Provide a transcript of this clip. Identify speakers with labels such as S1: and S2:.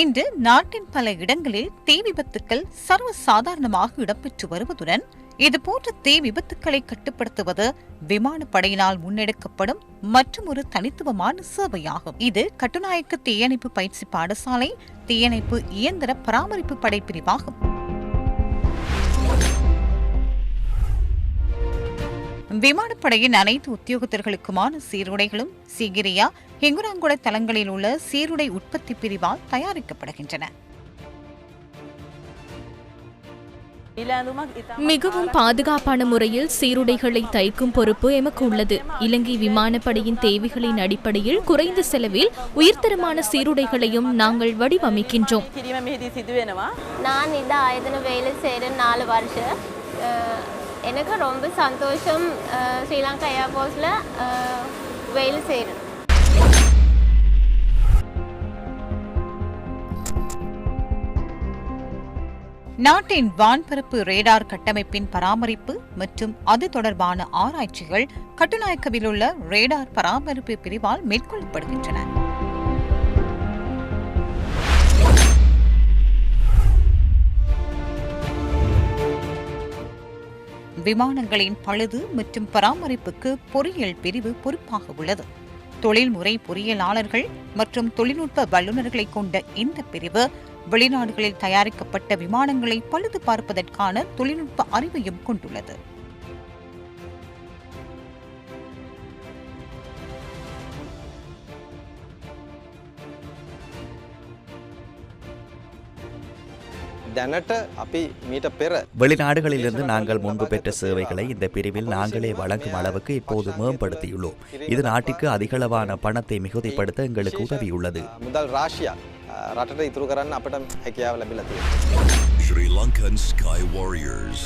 S1: இன்று நாட்டின் பல இடங்களில் தீ விபத்துக்கள் சர்வசாதாரணமாக இடம்பெற்று வருவதுடன் இதுபோன்ற தீ விபத்துக்களை கட்டுப்படுத்துவது விமானப்படையினால் முன்னெடுக்கப்படும் மற்றொரு தனித்துவமான சேவையாகும். இது கட்டுநாயக்க தீயணைப்பு பயிற்சி பாடசாலை தீயணைப்பு இயந்திர பராமரிப்பு படை பிரிவாகும். விமானப்படையின் அனைத்து உத்தியோகத்தர்களுக்குமான சீருடைகளும் சிகிரியா, ஹிங்குராங்குட தளங்களில் உள்ள சீருடை உற்பத்தி பிரிவால் தயாரிக்கப்படுகின்றன.
S2: மிகவும் பாதுகாப்பான முறையில் சீருடைகளை தைக்கும் பொறுப்பு எமக்கு உள்ளது. இலங்கை விமானப்படையின் தேவைகளின் அடிப்படையில் குறைந்த செலவில் உயர்தரமான சீருடைகளையும் நாங்கள் வடிவமைக்கின்றோம்.
S3: நான் இந்த ஆயுதன வேலை செய்கிற 4 வருஷம். எனக்கு ரொம்ப சந்தோஷம் ஸ்ரீலங்கா ஏர்போர்ட்ஸில் வேலை செய்கிறேன்.
S1: நாட்டின் வான்பரப்பு ரேடார் கட்டமைப்பின் பராமரிப்பு மற்றும் அது தொடர்பான ஆராய்ச்சிகள் கட்டுநாயக்கவில் உள்ள ரேடார் பராமரிப்பு பிரிவால் மேற்கொள்ளப்படுகின்றன. விமானங்களின் பழுது மற்றும் பராமரிப்புக்கு பொறியியல் பிரிவு பொறுப்பாக உள்ளது. தொழில்முறை பொறியியலாளர்கள் மற்றும் தொழில்நுட்ப வல்லுநர்களை கொண்ட இந்த பிரிவு வெளிநாடுகளில் தயாரிக்கப்பட்ட விமானங்களை பழுது பார்ப்பதற்கான தொழில்நுட்ப அறிவையும் கொண்டுள்ளது.
S4: வெளிநாடுகளிலிருந்து நாங்கள் முன்பு பெற்ற சேவைகளை இந்த பிரிவில் நாங்களே வழங்கும் அளவுக்கு இப்போது மேம்படுத்தியுள்ளோம். இது நாட்டிற்கு அதிகளவான பணத்தை மிகுதிப்படுத்த எங்களுக்கு உதவியுள்ளது.
S5: Sri Lankan Sky Warriors